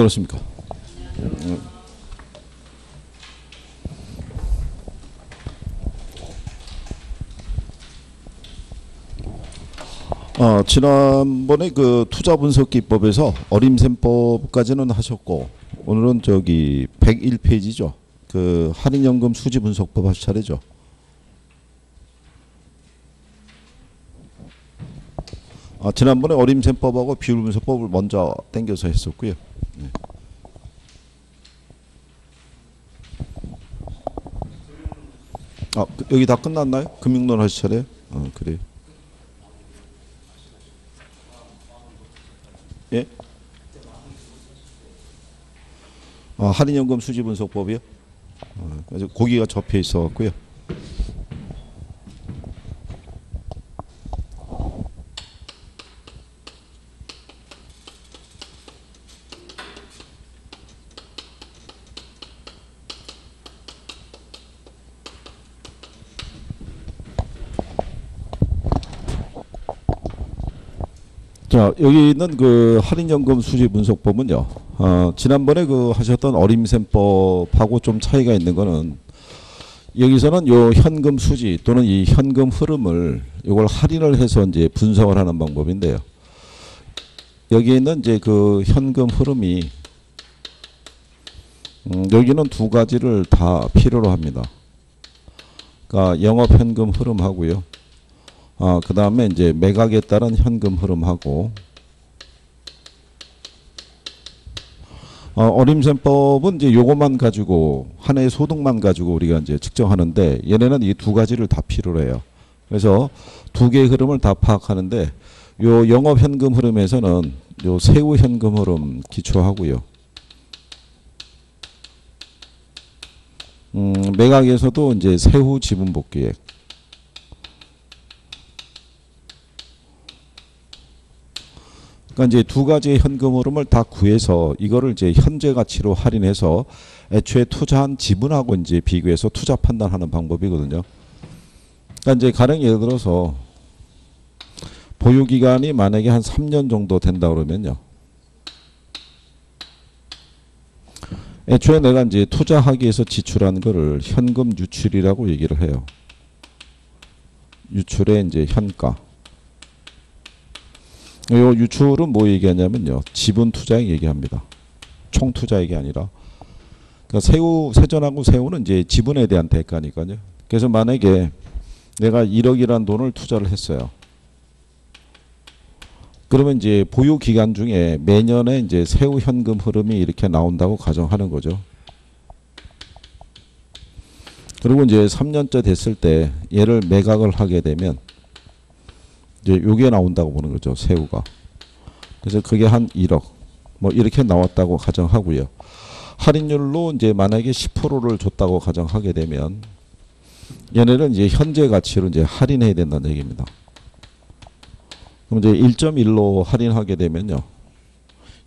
그렇습니까? 지난번에 그 투자 분석 기법에서 어림셈법까지는 하셨고, 오늘은 저기 101페이지죠. 그 할인연금 수지 분석법 하실 차례죠. 지난번에 어림셈법하고 비율 분석법을 먼저 당겨서 했었고요. 네. 여기 다 끝났나요? 금융론 하실 차례요? 그래요. 예? 할인연금 수지 분석법이요? 그래서 고기가 접혀 있어 갖고요. 자, 여기 있는 그 할인연금 수지 분석법은요. 지난번에 그 하셨던 어림셈법하고 좀 차이가 있는 거는, 여기서는 요 현금 수지 또는 이 현금 흐름을 이걸 할인을 해서 이제 분석을 하는 방법인데요. 여기 있는 이제 그 현금 흐름이 여기는 두 가지를 다 필요로 합니다. 그러니까 영업 현금 흐름하고요. 그 다음에 이제 매각에 따른 현금 흐름하고, 어림셈법은 이제 요것만 가지고, 한 해의 소득만 가지고 우리가 이제 측정하는데, 얘네는 이 두 가지를 다 필요로 해요. 그래서 두 개의 흐름을 다 파악하는데, 요 영업 현금 흐름에서는 요 세후 현금 흐름 기초하고요. 매각에서도 이제 세후 지분 복귀액. 그러니까 이제 두 가지의 현금 흐름을 다 구해서 이거를 이제 현재 가치로 할인해서 애초에 투자한 지분하고 이제 비교해서 투자 판단하는 방법이거든요. 그러니까 이제 가령 예를 들어서 보유 기간이 만약에 한 3년 정도 된다 그러면요. 애초에 내가 이제 투자하기 위해서 지출한 거를 현금 유출이라고 얘기를 해요. 유출의 이제 현가. 요 유출은 뭐 얘기하냐면요. 지분 투자액 얘기합니다. 총 투자액이 아니라. 그러니까 세전하고 세후는 이제 지분에 대한 대가니까요. 그래서 만약에 내가 1억이라는 돈을 투자를 했어요. 그러면 이제 보유 기간 중에 매년에 이제 세후 현금 흐름이 이렇게 나온다고 가정하는 거죠. 그리고 이제 3년째 됐을 때 얘를 매각을 하게 되면 이제 요게 나온다고 보는 거죠. 세후가. 그래서 그게 한 1억 뭐 이렇게 나왔다고 가정하고요. 할인율로 이제 만약에 10%를 줬다고 가정하게 되면 얘네는 이제 현재 가치로 이제 할인해야 된다는 얘기입니다. 그럼 이제 1.1로 할인하게 되면요.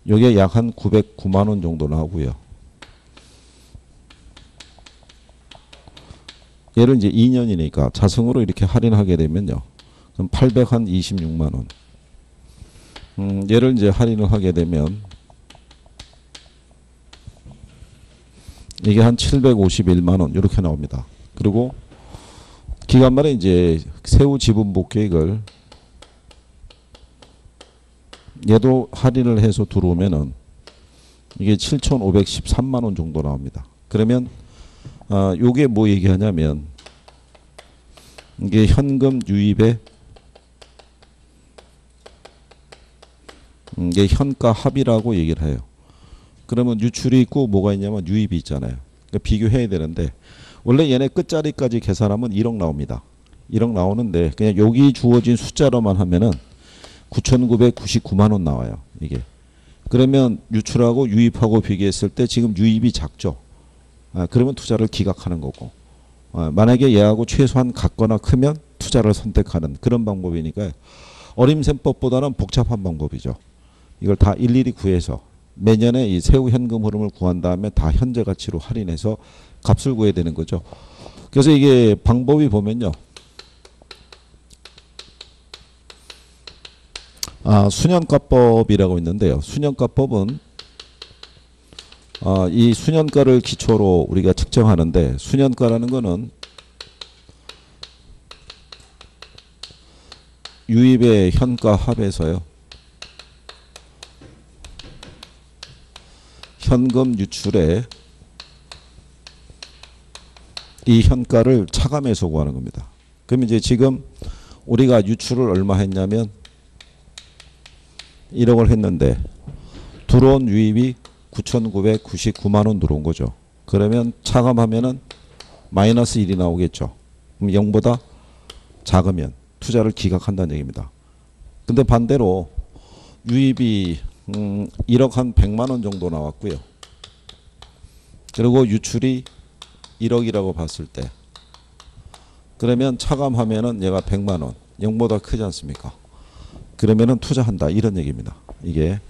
요게 약 한 909만 원 정도 나오고요. 얘를 이제 2년이니까 자승으로 이렇게 할인하게 되면요. 그럼 826만 원. 얘를 이제 할인을 하게 되면 이게 한 751만 원 이렇게 나옵니다. 그리고 기간 말에 이제 세후 지분 복귀액을 얘도 할인을 해서 들어오면은 이게 7,513만 원 정도 나옵니다. 그러면 요게 뭐 얘기하냐면 이게 현금 유입의 이게 현가 합이라고 얘기를 해요. 그러면 유출이 있고 뭐가 있냐면 유입이 있잖아요. 그러니까 비교해야 되는데 원래 얘네 끝자리까지 계산하면 1억 나옵니다. 1억 나오는데 그냥 여기 주어진 숫자로만 하면은 9,999만 원 나와요. 이게. 그러면 유출하고 유입하고 비교했을 때 지금 유입이 작죠. 그러면 투자를 기각하는 거고. 만약에 얘하고 최소한 같거나 크면 투자를 선택하는 그런 방법이니까 어림셈법보다는 복잡한 방법이죠. 이걸 다 일일이 구해서 매년에 이 세후 현금 흐름을 구한 다음에 다 현재 가치로 할인해서 값을 구해야 되는 거죠. 그래서 이게 방법이 보면요. 순현가법이라고 있는데요. 순현가법은 이 수년가를 기초로 우리가 측정하는데 수년가라는 거는 유입의 현가 합에서요. 현금 유출에 이 현가를 차감해서 구하는 겁니다. 그럼 이제 지금 우리가 유출을 얼마 했냐면 1억을 했는데 들어온 유입이 9,999만 원 들어온 거죠. 그러면 차감하면은 마이너스 1이 나오겠죠. 그럼 0보다 작으면 투자를 기각한다는 얘기입니다. 근데 반대로 유입이 1억 한 100만 원 정도 나왔고요. 그리고 유출이 1억이라고 봤을 때 그러면 차감하면은 얘가 100만 원 0보다 크지 않습니까? 그러면은 투자한다 이런 얘기입니다. 이게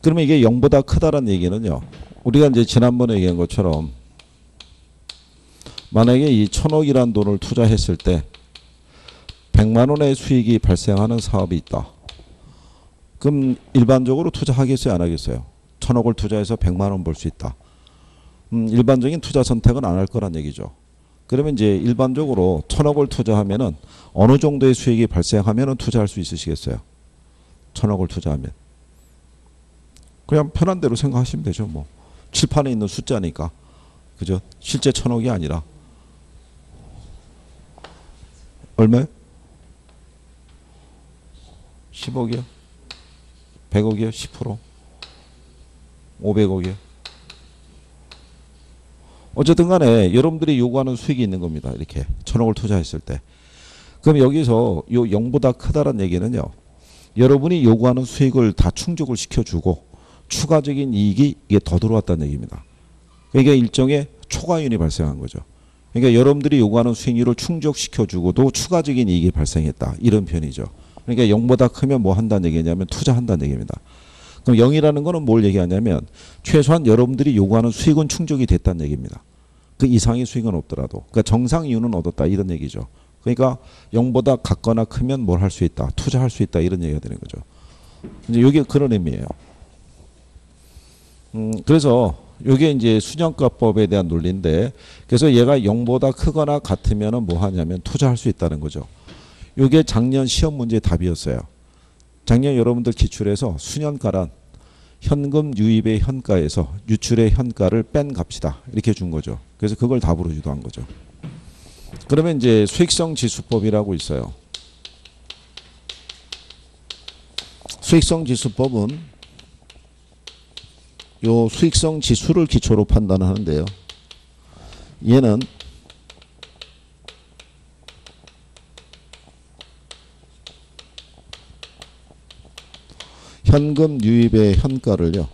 그러면 이게 0보다 크다라는 얘기는요. 우리가 이제 지난번에 얘기한 것처럼 만약에 이 1,000억이라는 돈을 투자했을 때 100만 원의 수익이 발생하는 사업이 있다. 그럼 일반적으로 투자하겠어요? 안 하겠어요? 1,000억을 투자해서 100만 원 벌 수 있다. 일반적인 투자 선택은 안 할 거란 얘기죠. 그러면 이제 일반적으로 1,000억을 투자하면은 어느 정도의 수익이 발생하면은 투자할 수 있으시겠어요? 1,000억을 투자하면. 그냥 편한 대로 생각하시면 되죠. 뭐 칠판에 있는 숫자니까. 그죠? 실제 1,000억이 아니라. 얼마요? 10억이요? 100억이요? 10%? 500억이요? 어쨌든 간에 여러분들이 요구하는 수익이 있는 겁니다. 이렇게 1,000억을 투자했을 때. 그럼 여기서 요 0보다 크다란 얘기는요. 여러분이 요구하는 수익을 다 충족을 시켜주고 추가적인 이익이 이게 더 들어왔다는 얘기입니다. 그러니까 일종의 초과이윤이 발생한 거죠. 그러니까 여러분들이 요구하는 수익률을 충족시켜주고도 추가적인 이익이 발생했다. 이런 표현이죠. 그러니까 0보다 크면 뭐 한다는 얘기냐면 투자한다는 얘기입니다. 그럼 0이라는 거는 뭘 얘기하냐면 최소한 여러분들이 요구하는 수익은 충족이 됐다는 얘기입니다. 그 이상의 수익은 없더라도. 그러니까 정상 이윤은 얻었다 이런 얘기죠. 그러니까 0보다 같거나 크면 뭘 할 수 있다. 투자할 수 있다 이런 얘기가 되는 거죠. 이제 이게 그런 의미예요. 그래서 이게 이제 수년가법에 대한 논리인데 그래서 얘가 0보다 크거나 같으면은 뭐 하냐면 투자할 수 있다는 거죠. 이게 작년 시험 문제의 답이었어요. 작년 여러분들 기출에서 수년가란 현금 유입의 현가에서 유출의 현가를 뺀 값이다. 이렇게 준 거죠. 그래서 그걸 답으로 유도한 거죠. 그러면 이제 수익성 지수법이라고 있어요. 수익성 지수법은 요 수익성 지수를 기초로 판단하는데요. 얘는 현금 유입의 현가를요.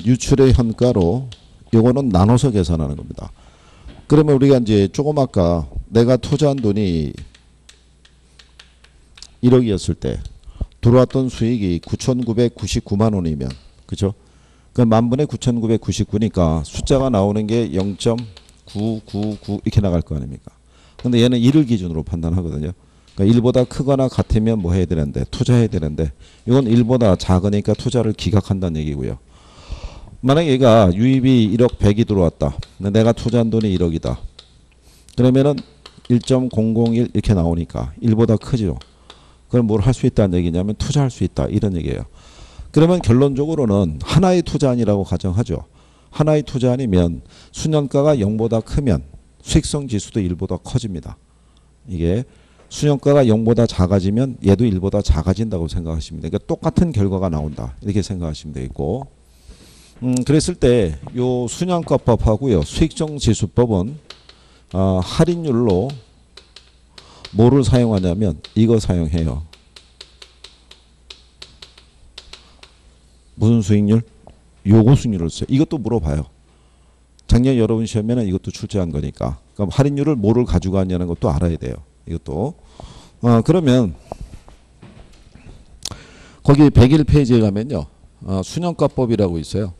유출의 현가로 요거는 나눠서 계산하는 겁니다. 그러면 우리가 이제 조금 아까 내가 투자한 돈이 1억이었을 때 들어왔던 수익이 9,999만 원이면 그죠? 그 만분의 9,999니까 숫자가 나오는 게 0.999 이렇게 나갈 거 아닙니까? 근데 얘는 1을 기준으로 판단하거든요. 그러니까 1보다 크거나 같으면 뭐 해야 되는데 투자해야 되는데 이건 1보다 작으니까 투자를 기각한다는 얘기고요. 만약에 얘가 유입이 1억 100이 들어왔다. 근데 내가 투자한 돈이 1억이다. 그러면은 1.001 이렇게 나오니까 1보다 크죠. 그럼 뭘 할 수 있다는 얘기냐면 투자할 수 있다 이런 얘기예요. 그러면 결론적으로는 하나의 투자안이라고 가정하죠. 하나의 투자안이면 수년가가 0보다 크면 수익성 지수도 1보다 커집니다. 이게 수년가가 0보다 작아지면 얘도 1보다 작아진다고 생각하시면 돼요. 그러니까 똑같은 결과가 나온다 이렇게 생각하시면 되겠고 그랬을 때 요 수년가법하고요 수익성 지수법은 할인율로 뭐를 사용하냐면 이거 사용해요. 무슨 수익률? 요거 수익률을 써요. 이것도 물어봐요. 작년 여러분 시험에는 이것도 출제한 거니까. 그럼 할인율을 뭐를 가지고 왔냐는 것도 알아야 돼요. 이것도. 그러면 거기 101페이지에 가면요. 수년가법이라고 있어요.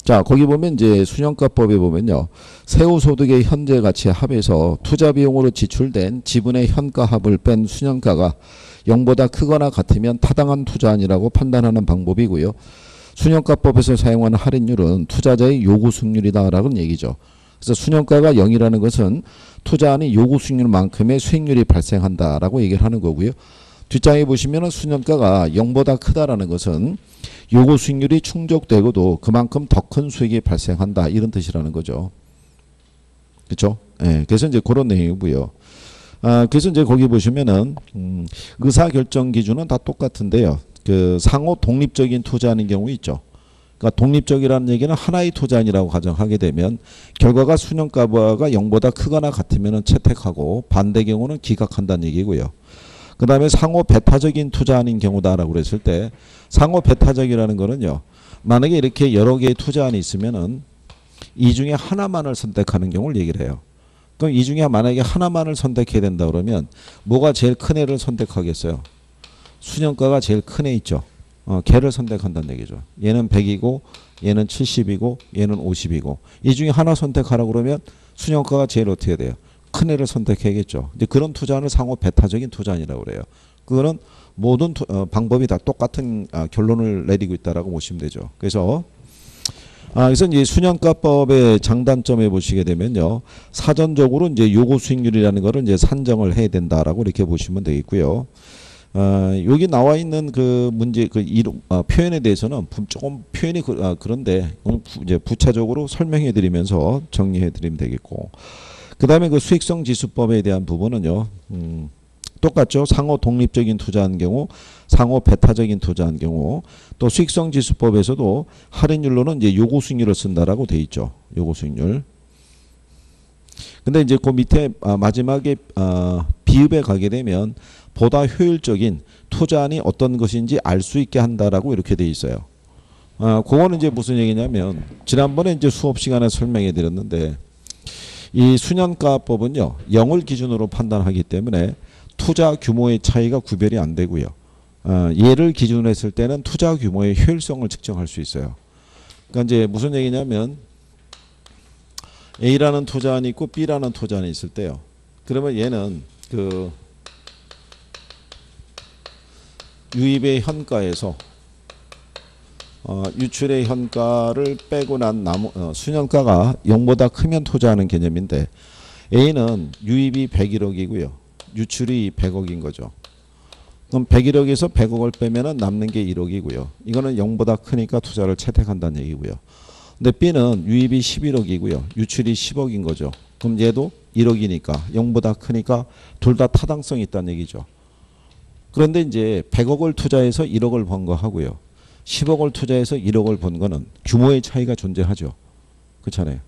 자, 거기 보면 이제 순현가법에 보면요. 세후 소득의 현재 가치 합에서 투자 비용으로 지출된 지분의 현가 합을 뺀 순현가가 0보다 크거나 같으면 타당한 투자안이라고 판단하는 방법이고요. 순현가법에서 사용하는 할인율은 투자자의 요구 수익률이다라는 얘기죠. 그래서 순현가가 0이라는 것은 투자안이 요구 수익률만큼의 수익률이 발생한다라고 얘기를 하는 거고요. 뒷장에 보시면은 순현가가 0보다 크다라는 것은 요구 수익률이 충족되고도 그만큼 더 큰 수익이 발생한다 이런 뜻이라는 거죠. 그렇죠? 예, 그래서 이제 그런 내용이고요. 그래서 이제 거기 보시면은 의사결정 기준은 다 똑같은데요. 그 상호 독립적인 투자하는 경우 있죠. 그러니까 독립적이라는 얘기는 하나의 투자안이라고 가정하게 되면 결과가 순현가가 0보다 크거나 같으면 채택하고 반대 경우는 기각한다는 얘기고요. 그 다음에 상호 배타적인 투자안인 경우다라고 그랬을 때 상호 배타적이라는 거는요. 만약에 이렇게 여러 개의 투자안이 있으면은 이 중에 하나만을 선택하는 경우를 얘기를 해요. 그럼 이 중에 만약에 하나만을 선택해야 된다 그러면 뭐가 제일 큰 애를 선택하겠어요? 순현가가 제일 큰 애 있죠. 걔를 선택한다는 얘기죠. 얘는 100이고 얘는 70이고 얘는 50이고 이 중에 하나 선택하라고 그러면 순현가가 제일 어떻게 돼요? 큰 애를 선택해야겠죠. 이제 그런 투자는 상호 배타적인 투자안이라고 그래요. 그거는 모든 방법이 다 똑같은 결론을 내리고 있다라고 보시면 되죠. 그래서 그래서 이제 순현가법의 장단점에 보시게 되면요. 사전적으로 이제 요구 수익률이라는 거를 이제 산정을 해야 된다라고 이렇게 보시면 되겠고요. 여기 나와 있는 그 문제 표현에 대해서는 조금 표현이 그런데 이제 부차적으로 설명해 드리면서 정리해 드리면 되겠고. 그다음에 그 수익성 지수법에 대한 부분은요. 똑같죠. 상호 독립적인 투자한 경우, 상호 배타적인 투자한 경우, 또 수익성 지수법에서도 할인율로는 이제 요구 수익률을 쓴다라고 돼 있죠. 요구 수익률. 근데 이제 그 밑에 마지막에 비읍에 가게 되면 보다 효율적인 투자안이 어떤 것인지 알 수 있게 한다라고 이렇게 돼 있어요. 그거는 이제 무슨 얘기냐면 지난번에 이제 수업 시간에 설명해 드렸는데 이 순현가법은요. 0을 기준으로 판단하기 때문에 투자 규모의 차이가 구별이 안 되고요. 얘를 기준으로 했을 때는 투자 규모의 효율성을 측정할 수 있어요. 그러니까 이제 무슨 얘기냐면 A라는 투자안이 있고 B라는 투자안이 있을 때요. 그러면 얘는 그 유입의 현가에서 유출의 현가를 빼고 난 순현가가 0보다 크면 투자하는 개념인데 A는 유입이 101억이고요. 유출이 100억인 거죠. 그럼 101억에서 100억을 빼면은 남는 게 1억이고요. 이거는 0보다 크니까 투자를 채택한다는 얘기고요. 근데 B는 유입이 11억이고요. 유출이 10억인 거죠. 그럼 얘도 1억이니까 0보다 크니까 둘 다 타당성이 있다는 얘기죠. 그런데 이제 100억을 투자해서 1억을 번 거 하고요. 10억을 투자해서 1억을 번 거는 규모의 차이가 존재하죠. 그렇잖아요.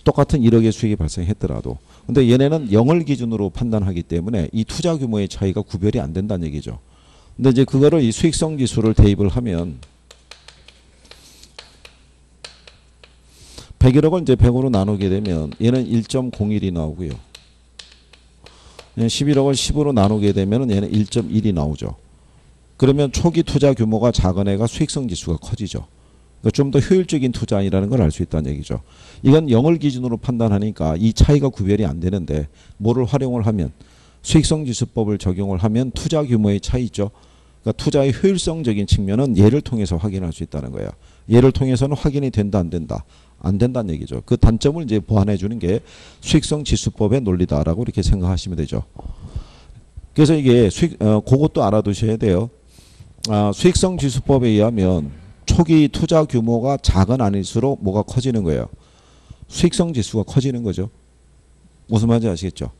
똑같은 1억의 수익이 발생했더라도. 근데 얘네는 0을 기준으로 판단하기 때문에 이 투자 규모의 차이가 구별이 안 된다는 얘기죠. 근데 이제 그거를 이 수익성 지수를 대입을 하면 101억을 이제 100으로 나누게 되면 얘는 1.01이 나오고요. 11억을 10으로 나누게 되면 얘는 1.1이 나오죠. 그러면 초기 투자 규모가 작은 애가 수익성 지수가 커지죠. 그러니까 좀 더 효율적인 투자이라는 걸 알 수 있다는 얘기죠. 이건 0을 기준으로 판단하니까 이 차이가 구별이 안 되는데 뭐를 활용을 하면 수익성 지수법을 적용을 하면 투자 규모의 차이죠. 그러니까 투자의 효율성적인 측면은 얘를 통해서 확인할 수 있다는 거예요. 얘를 통해서는 확인이 된다 안 된다. 안 된다는 얘기죠. 그 단점을 이제 보완해 주는 게 수익성 지수법의 논리다라고 이렇게 생각하시면 되죠. 그래서 이게 그것도 알아두셔야 돼요. 수익성 지수법에 의하면 초기 투자 규모가 작은 아닐수록 뭐가 커지는 거예요. 수익성 지수가 커지는 거죠. 무슨 말인지 아시겠죠?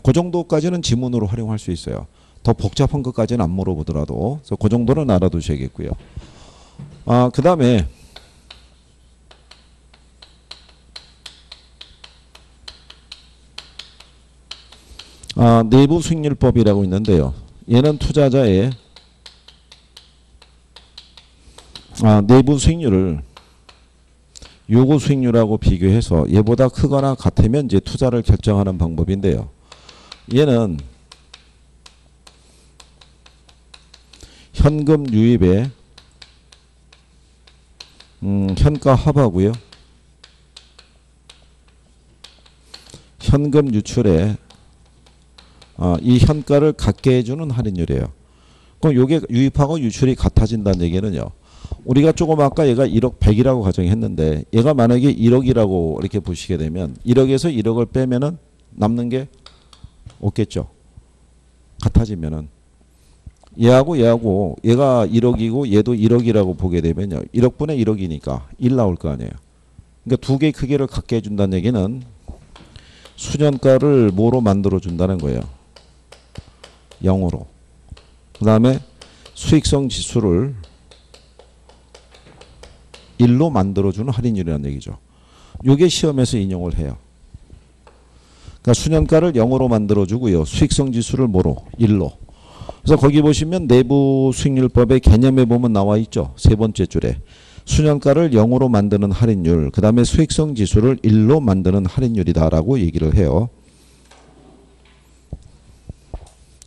그 정도까지는 지문으로 활용할 수 있어요. 더 복잡한 것까지는 안 물어보더라도 그래서 그 정도는 알아두셔야겠고요. 그 다음에 내부 수익률법이라고 있는데요. 얘는 투자자의 내부 수익률을 요구 수익률하고 비교해서 얘보다 크거나 같으면 이제 투자를 결정하는 방법인데요. 얘는 현금 유입의 현가 합하고요. 현금 유출에 이 현가를 갖게 해주는 할인율이에요. 그럼 이게 유입하고 유출이 같아진다는 얘기는요. 우리가 조금 아까 얘가 1억 100이라고 가정했는데 얘가 만약에 1억이라고 이렇게 보시게 되면 1억에서 1억을 빼면은 남는 게 없겠죠. 같아지면은 얘하고 얘가 1억이고 얘도 1억이라고 보게 되면요. 1억분의 1억이니까 1 나올 거 아니에요. 그러니까 두 개의 크기를 갖게 해준다는 얘기는 수년가를 뭐로 만들어준다는 거예요. 0으로. 그 다음에 수익성 지수를 1로 만들어주는 할인율이라는 얘기죠. 이게 시험에서 인용을 해요. 그러니까 수년가를 0으로 만들어주고요. 수익성 지수를 뭐로? 1로. 그래서 거기 보시면 내부 수익률법의 개념에 보면 나와 있죠. 세 번째 줄에. 수년가를 0으로 만드는 할인율, 그 다음에 수익성 지수를 1로 만드는 할인율이다라고 얘기를 해요.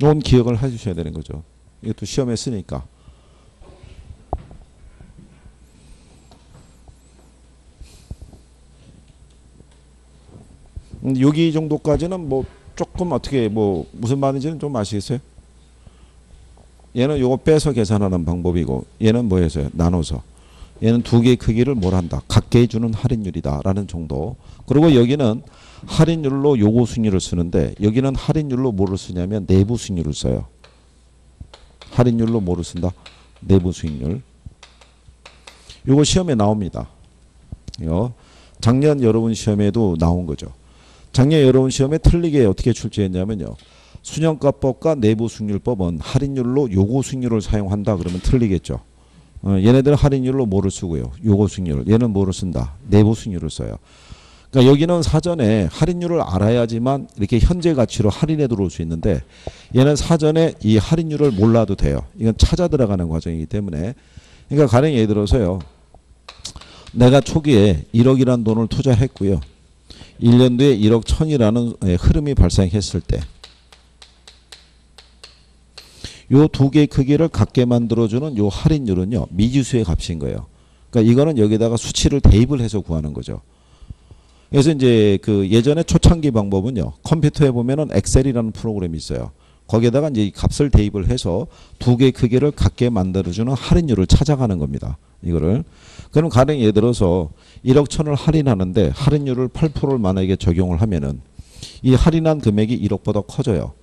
이건 기억을 해주셔야 되는 거죠. 이것도 시험에 쓰니까. 여기 정도까지는 뭐 조금 어떻게 뭐 무슨 말인지는 좀 아시겠어요? 얘는 요거 빼서 계산하는 방법이고 얘는 뭐 해서요? 나눠서. 얘는 두 개의 크기를 뭘 한다? 갖게 해주는 할인율이다 라는 정도. 그리고 여기는 할인율로 요거 수익률을 쓰는데 여기는 할인율로 뭐를 쓰냐면 내부 수익률을 써요. 할인율로 뭐를 쓴다? 내부 수익률. 요거 시험에 나옵니다. 작년 여러분 시험에도 나온 거죠. 작년 여러분 시험에 틀리게 어떻게 출제했냐면요. 수년가법과 내부 수익률법은 할인율로 요거 수익률을 사용한다 그러면 틀리겠죠. 얘네들은 할인율로 뭐를 쓰고요. 요거 수익률. 얘는 뭐를 쓴다? 내부 수익률을 써요. 그러니까 여기는 사전에 할인율을 알아야지만 이렇게 현재 가치로 할인해 들어올 수 있는데 얘는 사전에 이 할인율을 몰라도 돼요. 이건 찾아 들어가는 과정이기 때문에. 그러니까 가령 예를 들어서요. 내가 초기에 1억이라는 돈을 투자했고요. 1년 뒤에 1억 1000이라는 흐름이 발생했을 때 요 두 개의 크기를 갖게 만들어주는 요 할인율은요. 미지수의 값인 거예요. 그러니까 이거는 여기다가 수치를 대입을 해서 구하는 거죠. 그래서 이제 그 예전에 초창기 방법은요. 컴퓨터에 보면은 엑셀이라는 프로그램이 있어요. 거기에다가 이제 이 값을 대입을 해서 두 개의 크기를 갖게 만들어주는 할인율을 찾아가는 겁니다. 이거를. 그럼 가령 예를 들어서 1억 1000을 할인하는데 할인율을 8%를 만약에 적용을 하면은 이 할인한 금액이 1억보다 커져요.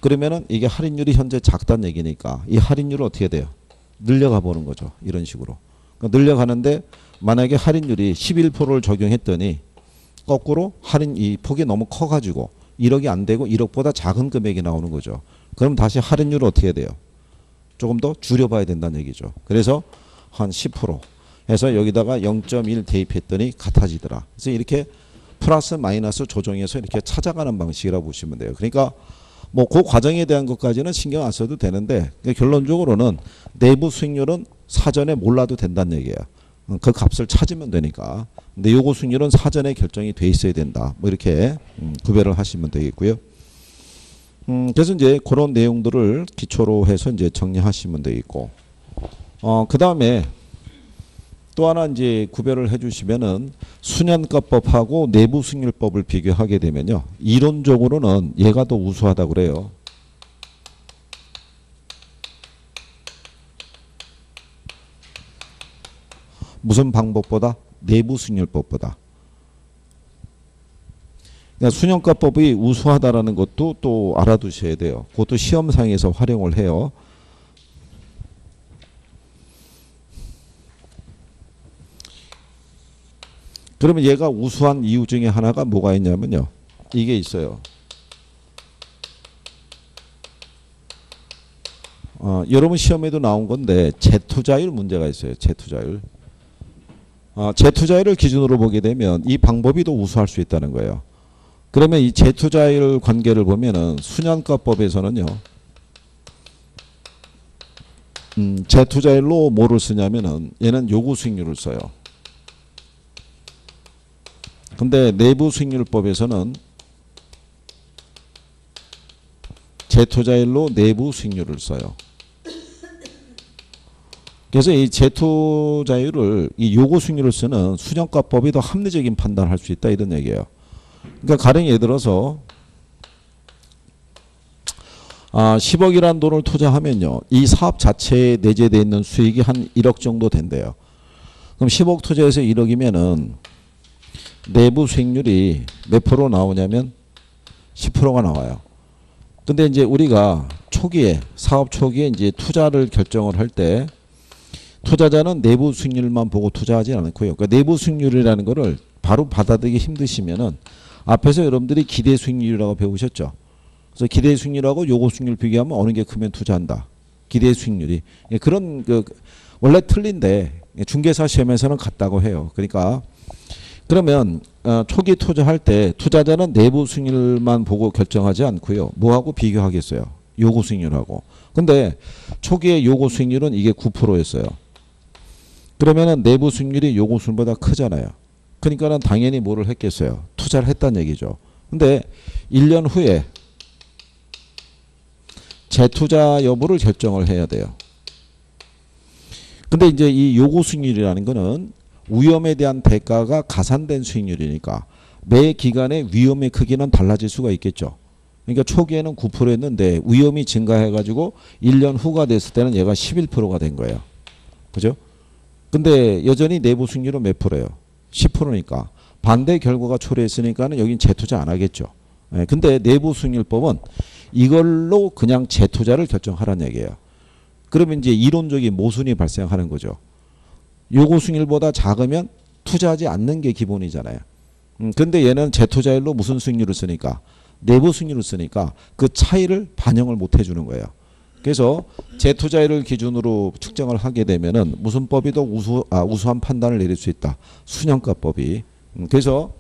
그러면은 이게 할인율이 현재 작다는 얘기니까 이 할인율을 어떻게 돼요? 늘려가 보는 거죠. 이런 식으로. 그러니까 늘려가는데 만약에 할인율이 11%를 적용했더니 거꾸로 할인 이 폭이 너무 커가지고 1억이 안 되고 1억보다 작은 금액이 나오는 거죠. 그럼 다시 할인율을 어떻게 돼요? 조금 더 줄여봐야 된다는 얘기죠. 그래서 한 10% 해서 여기다가 0.1 대입했더니 같아지더라. 그래서 이렇게 플러스 마이너스 조정해서 이렇게 찾아가는 방식이라고 보시면 돼요. 그러니까 뭐 그 과정에 대한 것까지는 신경 안 써도 되는데 결론적으로는 내부 수익률은 사전에 몰라도 된다는 얘기예요. 그 값을 찾으면 되니까. 근데 요거 수익률은 사전에 결정이 돼 있어야 된다. 뭐 이렇게 구별을 하시면 되겠고요. 그래서 이제 그런 내용들을 기초로 해서 이제 정리하시면 되겠고. 그 다음에 또 하나 이제 구별을 해주시면은 수년가법하고 내부 수익률법을 비교하게 되면요. 이론적으로는 얘가 더 우수하다 그래요. 무슨 방법보다? 내부 수익률법보다. 그러니까 수년가법이 우수하다라는 것도 또 알아두셔야 돼요. 그것도 시험상에서 활용을 해요. 그러면 얘가 우수한 이유 중에 하나가 뭐가 있냐면요. 이게 있어요. 여러분 시험에도 나온 건데 재투자율 문제가 있어요. 재투자율. 재투자율을 기준으로 보게 되면 이 방법이 더 우수할 수 있다는 거예요. 그러면 이 재투자율 관계를 보면은 수년가법에서는요. 재투자율로 뭐를 쓰냐면은 얘는 요구 수익률을 써요. 근데 내부 수익률법에서는 재투자율로 내부 수익률을 써요. 그래서 이 재투자율을 이 요구 수익률을 쓰는 수년가법이 더 합리적인 판단을 할 수 있다 이런 얘기예요. 그러니까 가령 예를 들어서 10억이라는 돈을 투자하면요. 이 사업 자체에 내재되어 있는 수익이 한 1억 정도 된대요. 그럼 10억 투자해서 1억이면은 내부 수익률이 몇 프로 나오냐면 10%가 나와요. 근데 이제 우리가 초기에 사업 초기에 이제 투자를 결정을 할 때 투자자는 내부 수익률만 보고 투자하지 않고요. 그러니까 내부 수익률이라는 거를 바로 받아들이기 힘드시면은 앞에서 여러분들이 기대 수익률이라고 배우셨죠. 그래서 기대 수익률하고 요구 수익률 비교하면 어느 게 크면 투자한다. 기대 수익률이 그런 원래 틀린데 중개사 시험에서는 같다고 해요. 그러니까 그러면 초기 투자할 때 투자자는 내부 수익률만 보고 결정하지 않고요. 뭐하고 비교하겠어요? 요구 수익률하고. 근데 초기에 요구 수익률은 이게 9%였어요. 그러면은 내부 수익률이 요구 수익률보다 크잖아요. 그러니까는 당연히 뭐를 했겠어요? 투자를 했다는 얘기죠. 근데 1년 후에 재투자 여부를 결정을 해야 돼요. 근데 이제 이 요구 수익률이라는 거는 위험에 대한 대가가 가산된 수익률이니까 매 기간의 위험의 크기는 달라질 수가 있겠죠. 그러니까 초기에는 9%였는데 위험이 증가해가지고 1년 후가 됐을 때는 얘가 11%가 된 거예요. 그죠? 근데 여전히 내부 수익률은 몇 프로예요? 10%니까. 반대 결과가 초래했으니까는 여긴 재투자 안 하겠죠. 근데 내부 수익률법은 이걸로 그냥 재투자를 결정하라는 얘기예요. 그러면 이제 이론적인 모순이 발생하는 거죠. 요구 수익률보다 작으면 투자하지 않는 게 기본이잖아요. 근데 얘는 재투자율로 무슨 수익률을 쓰니까 내부 수익률을 쓰니까 그 차이를 반영을 못 해주는 거예요. 그래서 재투자율을 기준으로 측정을 하게 되면은 무슨 법이 더 우수한 판단을 내릴 수 있다. 순환가법이. 그래서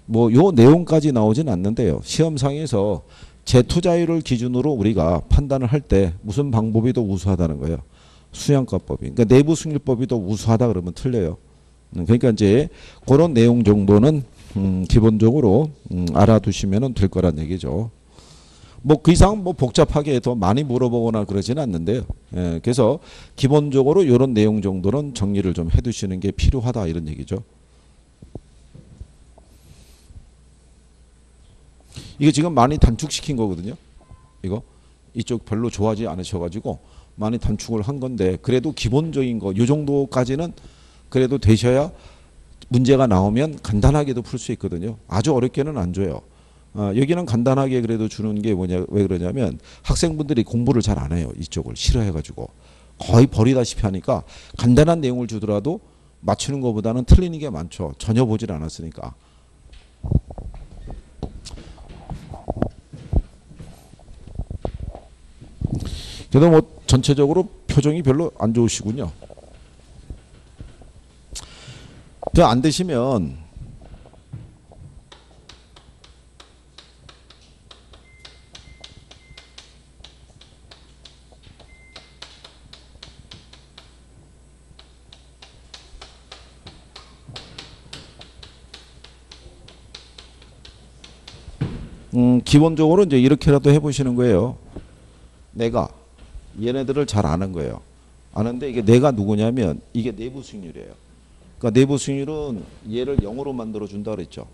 뭐 요 내용까지 나오진 않는데요. 시험상에서 재투자율을 기준으로 우리가 판단을 할 때 무슨 방법이 더 우수하다는 거예요. 수량가법이. 그러니까 내부 수익률법이 더 우수하다 그러면 틀려요. 그러니까 이제 그런 내용 정도는 기본적으로 알아두시면 될 거란 얘기죠. 뭐 그 이상 뭐 복잡하게 더 많이 물어보거나 그러지는 않는데요. 그래서 기본적으로 이런 내용 정도는 정리를 좀 해두시는 게 필요하다 이런 얘기죠. 이게 지금 많이 단축시킨 거거든요. 이쪽 별로 좋아하지 않으셔가지고 많이 단축을 한 건데 그래도 기본적인 거 이 정도까지는 그래도 되셔야 문제가 나오면 간단하게도 풀 수 있거든요. 아주 어렵게는 안 줘요. 여기는 간단하게 그래도 주는 게 뭐냐 왜 그러냐면 학생분들이 공부를 잘 안 해요. 이쪽을 싫어해가지고 거의 버리다시피 하니까 간단한 내용을 주더라도 맞추는 것보다는 틀리는 게 많죠. 전혀 보질 않았으니까. 그래도 뭐 전체적으로 표정이 별로 안 좋으시군요. 안 되시면 기본적으로 이제 이렇게라도 해보시는 거예요. 내가 얘네들을 잘 아는 거예요. 아는데 이게 내가 누구냐면 이게 내부 수익률이에요. 그러니까 내부 수익률은 얘를 0으로 만들어 준다 그랬죠.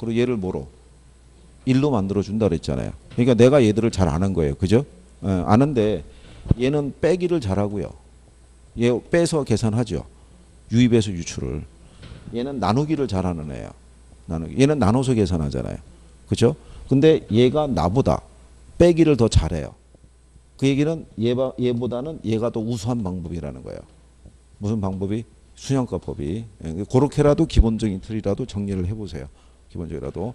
그리고 얘를 뭐로? 1로 만들어 준다 그랬잖아요. 그러니까 내가 얘들을 잘 아는 거예요. 그죠? 아는데 얘는 빼기를 잘하고요. 얘 빼서 계산하죠. 유입해서 유출을. 얘는 나누기를 잘하는 애예요. 나누기. 얘는 나눠서 계산하잖아요. 그죠? 근데 얘가 나보다 빼기를 더 잘해요. 그 얘기는 얘보다는 얘가 더 우수한 방법이라는 거예요. 무슨 방법이? 순환가법이. 그렇게라도 기본적인 틀이라도 정리를 해보세요. 기본적이라도.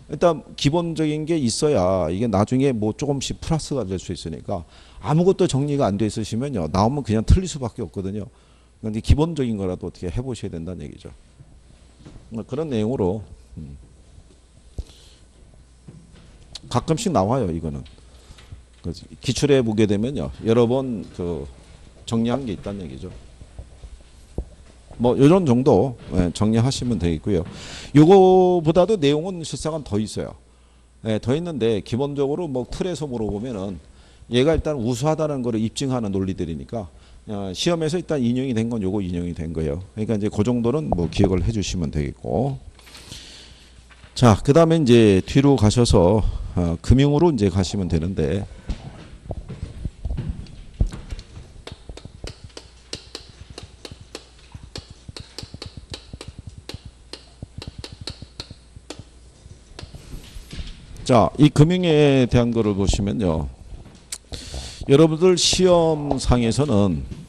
일단 기본적인 게 있어야 이게 나중에 뭐 조금씩 플러스가 될 수 있으니까 아무것도 정리가 안 돼 있으시면요. 나오면 그냥 틀릴 수밖에 없거든요. 그런데 기본적인 거라도 어떻게 해보셔야 된다는 얘기죠. 그런 내용으로 가끔씩 나와요. 이거는. 기출해 보게 되면요. 여러 번 정리한 게 있다는 얘기죠. 뭐 이런 정도 정리하시면 되겠고요. 요거보다도 내용은 실상은 더 있어요. 더 있는데 기본적으로 뭐 틀에서 물어보면은 얘가 일단 우수하다는 거를 입증하는 논리들이니까 시험에서 일단 인용이 된 건 요거 인용이 된 거예요. 그러니까 이제 그 정도는 뭐 기억을 해 주시면 되겠고. 자, 그 다음에 이제 뒤로 가셔서 금융으로 이제 가시면 되는데, 자, 이 금융에 대한 거를 보시면요. 여러분들 시험상에서는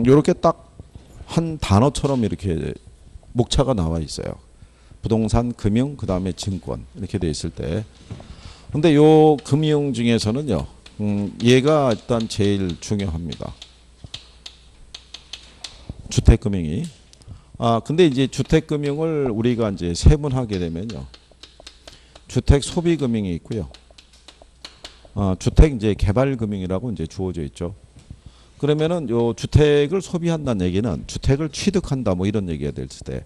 이렇게 딱 한 단어처럼 이렇게 목차가 나와 있어요. 부동산, 금융, 그 다음에 증권 이렇게 돼 있을 때, 근데 요 금융 중에서는요, 얘가 일단 제일 중요합니다. 주택금융이. 근데 이제 주택금융을 우리가 이제 세분하게 되면요, 주택 소비금융이 있고요, 주택 이제 개발금융이라고 이제 주어져 있죠. 그러면은 요 주택을 소비한다는 얘기는 주택을 취득한다 뭐 이런 얘기가 될 때,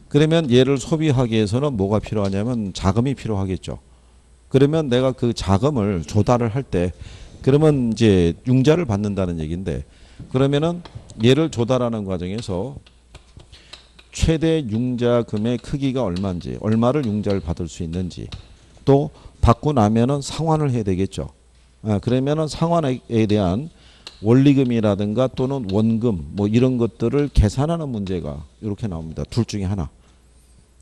그러면 얘를 소비하기 위해서는 뭐가 필요하냐면 자금이 필요하겠죠. 그러면 내가 그 자금을 조달을 할 때, 그러면 이제 융자를 받는다는 얘기인데, 그러면은 얘를 조달하는 과정에서 최대 융자금의 크기가 얼마인지, 얼마를 융자를 받을 수 있는지, 또 받고 나면은 상환을 해야 되겠죠. 그러면은 상환에 대한 원리금이라든가 또는 원금 뭐 이런 것들을 계산하는 문제가 이렇게 나옵니다. 둘 중에 하나.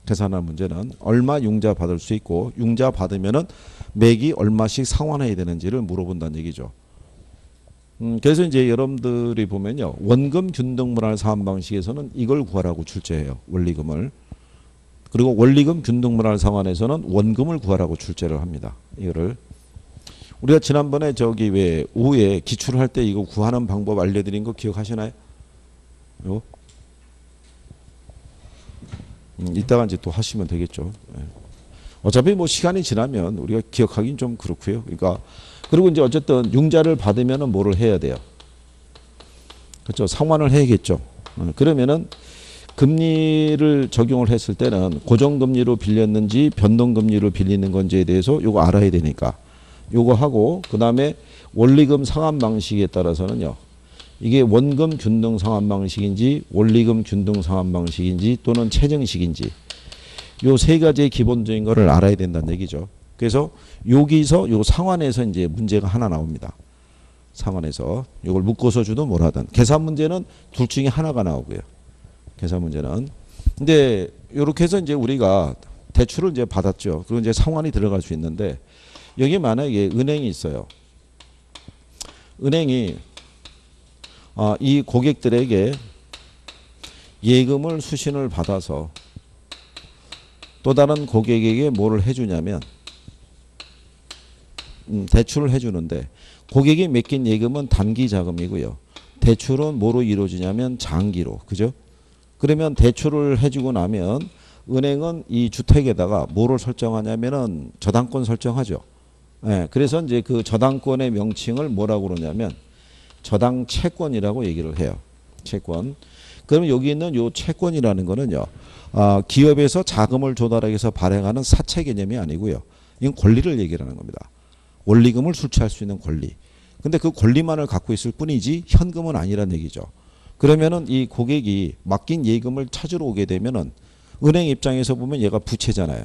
계산하는 문제는 얼마 융자 받을 수 있고, 융자 받으면은 매기 얼마씩 상환해야 되는지를 물어본다는 얘기죠. 그래서 이제 여러분들이 보면요, 원금 균등분할 사환 방식에서는 이걸 구하라고 출제해요. 원리금을. 그리고 원리금 균등분할 상환에서는 원금을 구하라고 출제를 합니다. 이거를 우리가 지난번에 저기 왜 오후에 기출을 할 때 이거 구하는 방법 알려드린 거 기억하시나요? 요? 이따가 이제 또 하시면 되겠죠. 어차피 뭐 시간이 지나면 우리가 기억하긴 좀 그렇고요. 그러니까 그리고 이제 어쨌든 융자를 받으면은 뭐를 해야 돼요? 그렇죠. 상환을 해야겠죠. 그러면은 금리를 적용을 했을 때는 고정금리로 빌렸는지 변동금리로 빌리는 건지에 대해서 요거 알아야 되니까 요거 하고, 그 다음에 원리금 상환 방식에 따라서는요, 이게 원금 균등 상환 방식인지 원리금 균등 상환 방식인지 또는 체증식인지 요 세 가지의 기본적인 거를 알아야 된다는 얘기죠. 그래서 여기서 요 상환에서 이제 문제가 하나 나옵니다. 상환에서 요걸 묶어서 주든 뭐라든. 계산 문제는 둘 중에 하나가 나오고요. 계산 문제는. 근데 요렇게 해서 이제 우리가 대출을 이제 받았죠. 그리고 이제 상환이 들어갈 수 있는데, 여기 만약에 은행이 있어요. 은행이 이 고객들에게 예금을 수신을 받아서 또 다른 고객에게 뭐를 해주냐면 대출을 해주는데, 고객이 맡긴 예금은 단기 자금이고요. 대출은 뭐로 이루어지냐면 장기로. 그죠? 그러면 대출을 해주고 나면 은행은 이 주택에다가 뭐를 설정하냐면은 저당권 설정하죠. 그래서 이제 그 저당권의 명칭을 뭐라고 그러냐면 저당 채권이라고 얘기를 해요. 채권. 그러면 여기 있는 요 채권이라는 거는요, 기업에서 자금을 조달하기 위해서 발행하는 사채 개념이 아니고요. 이건 권리를 얘기하는 겁니다. 원리금을 술취할 수 있는 권리. 근데 그 권리만을 갖고 있을 뿐이지 현금은 아니란 얘기죠. 그러면은 이 고객이 맡긴 예금을 찾으러 오게 되면은 은행 입장에서 보면 얘가 부채잖아요.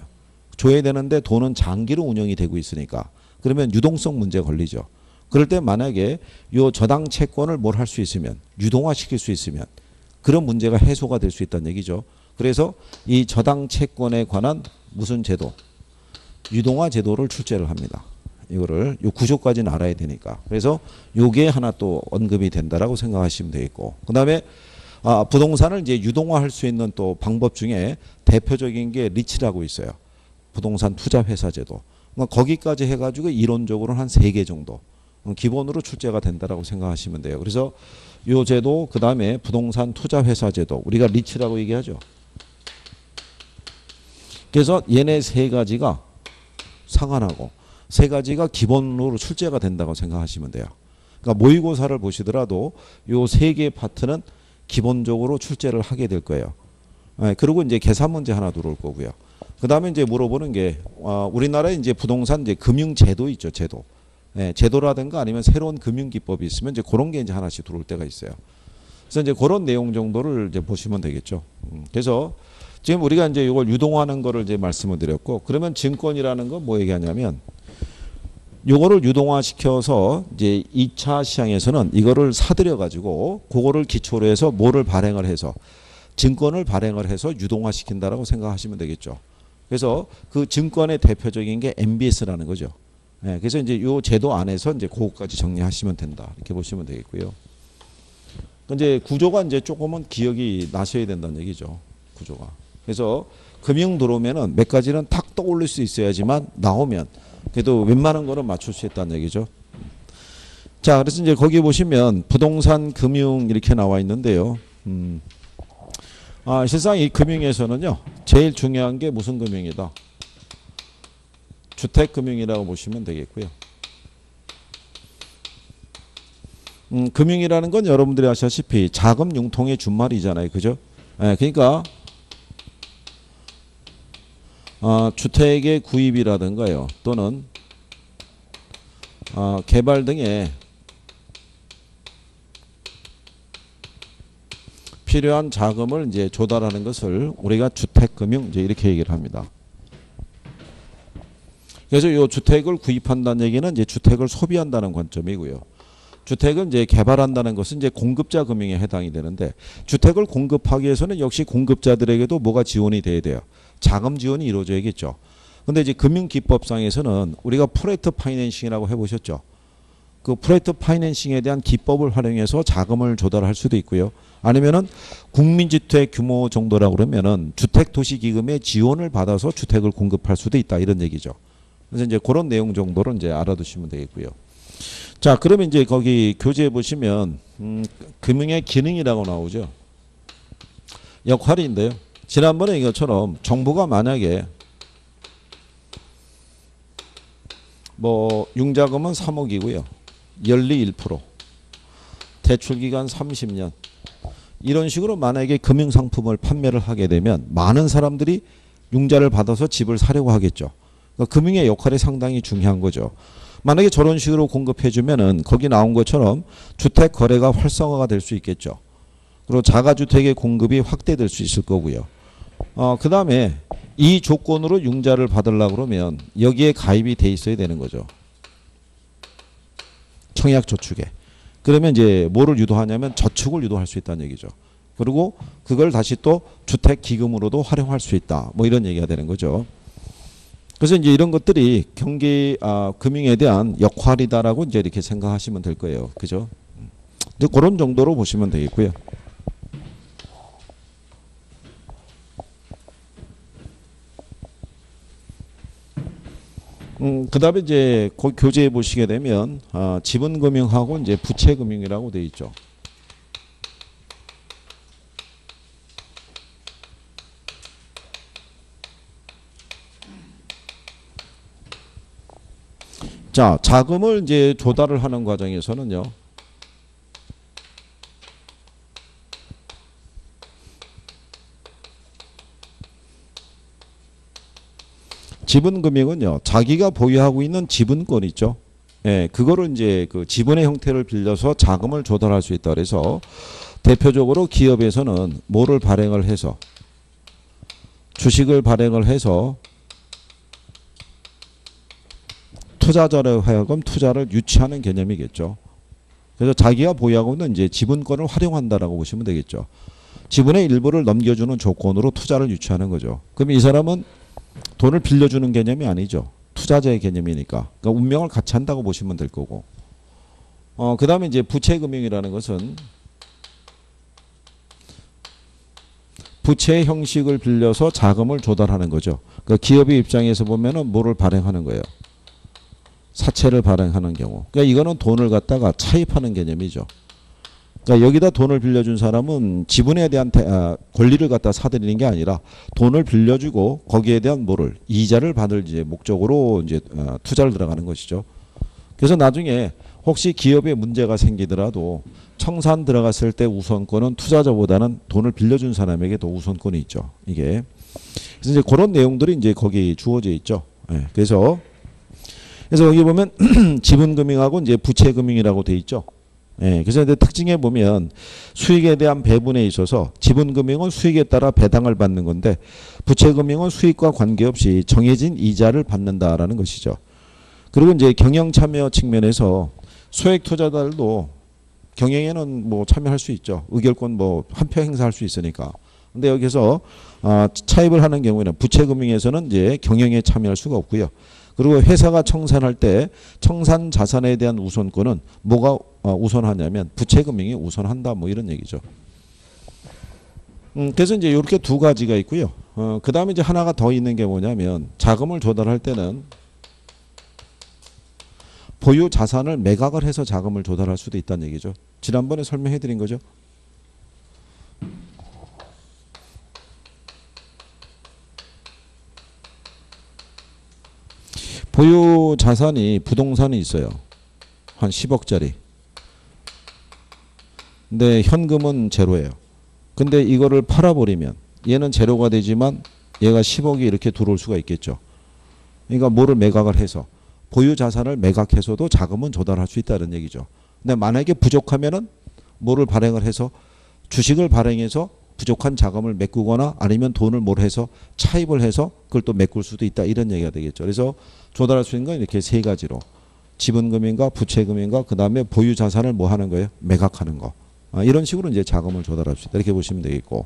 줘야 되는데 돈은 장기로 운영이 되고 있으니까, 그러면 유동성 문제 걸리죠. 그럴 때 만약에 요 저당 채권을 뭘 할 수 있으면, 유동화 시킬 수 있으면 그런 문제가 해소가 될 수 있다는 얘기죠. 그래서 이 저당 채권에 관한 무슨 제도? 유동화 제도를 출제를 합니다. 이거를 요 구조까지는 알아야 되니까. 그래서 요게 하나 또 언급이 된다라고 생각하시면 되겠고, 그다음에 부동산을 이제 유동화할 수 있는 또 방법 중에 대표적인 게 리츠라고 있어요. 부동산 투자 회사 제도. 그러니까 거기까지 해가지고 이론적으로 한 3개 정도 기본으로 출제가 된다라고 생각하시면 돼요. 그래서 요 제도, 그 다음에 부동산 투자 회사 제도, 우리가 리츠라고 얘기하죠. 그래서 얘네 3가지가 상한하고 3가지가 기본으로 출제가 된다고 생각하시면 돼요. 그러니까 모의고사를 보시더라도 요 3개 파트는 기본적으로 출제를 하게 될 거예요. 그리고 이제 계산 문제 하나 들어올 거고요. 그 다음에 이제 물어보는 게 우리나라에 이제 부동산 이제 금융 제도 있죠, 제도. 예, 제도라든가 아니면 새로운 금융기법이 있으면 이제 그런 게 이제 하나씩 들어올 때가 있어요. 그래서 이제 그런 내용 정도를 이제 보시면 되겠죠. 그래서 지금 우리가 이제 이걸 유동화하는 거를 이제 말씀을 드렸고, 그러면 증권이라는 건 뭐 얘기하냐면 요거를 유동화시켜서 이제 2차 시장에서는 이거를 사들여 가지고 그거를 기초로 해서 뭐를 발행을 해서 증권을 발행을 해서 유동화시킨다라고 생각하시면 되겠죠. 그래서 그 증권의 대표적인 게 MBS라는 거죠. 예, 그래서 이제 요 제도 안에서 이제 그거까지 정리하시면 된다. 이렇게 보시면 되겠고요. 이제 구조가 이제 조금은 기억이 나셔야 된다는 얘기죠. 구조가. 그래서 금융 들어오면은 몇 가지는 탁 떠올릴 수 있어야지만 나오면 그래도 웬만한 거는 맞출 수 있다는 얘기죠. 자, 그래서 이제 거기 보시면 부동산 금융 이렇게 나와 있는데요. 실상 이 금융에서는요, 제일 중요한 게 무슨 금융이다? 주택금융이라고 보시면 되겠고요. 금융이라는 건 여러분들이 아시다시피 자금 융통의 준말이잖아요. 그죠? 예, 그러니까 주택의 구입이라든가요, 또는 개발 등에 필요한 자금을 이제 조달하는 것을 우리가 주택금융 이제 이렇게 얘기를 합니다. 그래서 이 주택을 구입한다는 얘기는 이제 주택을 소비한다는 관점이고요. 주택은 이제 개발한다는 것은 이제 공급자 금융에 해당이 되는데, 주택을 공급하기 위해서는 역시 공급자들에게도 뭐가 지원이 돼야 돼요. 자금 지원이 이루어져야겠죠. 근데 이제 금융기법상에서는 우리가 프로젝트 파이낸싱이라고 해보셨죠. 그 프로젝트 파이낸싱에 대한 기법을 활용해서 자금을 조달할 수도 있고요. 아니면은 국민주택 규모 정도라고 그러면은 주택도시기금의 지원을 받아서 주택을 공급할 수도 있다, 이런 얘기죠. 그래서 이제 그런 내용 정도로 이제 알아두시면 되겠고요. 자, 그러면 이제 거기 교재에 보시면 금융의 기능이라고 나오죠. 역할인데요. 지난번에 이것처럼 정부가 만약에 뭐 융자금은 3억이고요. 연리 1%, 대출기간 30년, 이런 식으로 만약에 금융상품을 판매를 하게 되면 많은 사람들이 융자를 받아서 집을 사려고 하겠죠. 그러니까 금융의 역할이 상당히 중요한 거죠. 만약에 저런 식으로 공급해주면은 거기 나온 것처럼 주택 거래가 활성화가 될 수 있겠죠. 그리고 자가주택의 공급이 확대될 수 있을 거고요. 그 다음에 이 조건으로 융자를 받으려고 그러면 여기에 가입이 돼 있어야 되는 거죠. 청약저축에. 그러면 이제 뭐를 유도하냐면 저축을 유도할 수 있다는 얘기죠. 그리고 그걸 다시 또 주택기금으로도 활용할 수 있다, 뭐 이런 얘기가 되는 거죠. 그래서 이제 이런 것들이 금융에 대한 역할이다라고 이제 이렇게 생각하시면 될 거예요. 그죠? 이제 그런 정도로 보시면 되겠고요. 그 다음에 이제 그 교재에 보시게 되면 지분금융하고 이제 부채금융이라고 되어 있죠. 자, 자금을 이제 조달을 하는 과정에서는요, 지분금융은요, 자기가 보유하고 있는 지분권 있죠. 예, 그거를 이제 그 지분의 형태를 빌려서 자금을 조달할 수 있다. 그래서 대표적으로 기업에서는 뭐를 발행을 해서, 주식을 발행을 해서 투자자로 하여금 투자를 유치하는 개념이겠죠. 그래서 자기가 보유하고 있는 이제 지분권을 활용한다라고 보시면 되겠죠. 지분의 일부를 넘겨주는 조건으로 투자를 유치하는 거죠. 그럼 이 사람은 돈을 빌려주는 개념이 아니죠. 투자자의 개념이니까. 그러니까 운명을 같이 한다고 보시면 될 거고. 그 다음에 이제 부채금융이라는 것은 부채 형식을 빌려서 자금을 조달하는 거죠. 그러니까 기업의 입장에서 보면은 뭐를 발행하는 거예요. 사채를 발행하는 경우. 그러니까 이거는 돈을 갖다가 차입하는 개념이죠. 그러니까 여기다 돈을 빌려준 사람은 지분에 대한 권리를 갖다 사들이는 게 아니라 돈을 빌려주고 거기에 대한 뭐를 이자를 받을 이제 목적으로 이제 투자를 들어가는 것이죠. 그래서 나중에 혹시 기업에 문제가 생기더라도 청산 들어갔을 때 우선권은 투자자보다는 돈을 빌려준 사람에게 더 우선권이 있죠. 이게. 그래서 이제 그런 내용들이 이제 거기 주어져 있죠. 예. 그래서 그래서 여기 보면 지분금융하고 이제 부채금융이라고 돼 있죠. 예, 그래서 이제 특징에 보면 수익에 대한 배분에 있어서 지분금융은 수익에 따라 배당을 받는 건데 부채금융은 수익과 관계없이 정해진 이자를 받는다라는 것이죠. 그리고 이제 경영 참여 측면에서 소액 투자자들도 경영에는 뭐 참여할 수 있죠. 의결권 뭐 한 표 행사할 수 있으니까. 근데 여기서 차입을 하는 경우에는 부채금융에서는 이제 경영에 참여할 수가 없고요. 그리고 회사가 청산할 때 청산 자산에 대한 우선권은 뭐가 우선하냐면 부채금융이 우선한다 뭐 이런 얘기죠. 그래서 이제 이렇게 두 가지가 있고요. 그 다음에 이제 하나가 더 있는 게 뭐냐면 자금을 조달할 때는 보유 자산을 매각을 해서 자금을 조달할 수도 있다는 얘기죠. 지난번에 설명해 드린 거죠. 보유 자산이 부동산이 있어요. 한 10억짜리. 근데 현금은 제로예요. 근데 이거를 팔아버리면 얘는 제로가 되지만 얘가 10억이 이렇게 들어올 수가 있겠죠. 그러니까 뭐를 매각을 해서 보유 자산을 매각해서도 자금은 조달할 수 있다는 얘기죠. 근데 만약에 부족하면은 뭐를 발행을 해서 주식을 발행해서 부족한 자금을 메꾸거나 아니면 돈을 뭘 해서 차입을 해서 그걸 또 메꿀 수도 있다 이런 얘기가 되겠죠. 그래서 조달할 수 있는 건 이렇게 세 가지로 지분금융과 부채금융과 그 다음에 보유 자산을 뭐 하는 거예요? 매각하는 거. 이런 식으로 이제 자금을 조달할 수 있다 이렇게 보시면 되겠고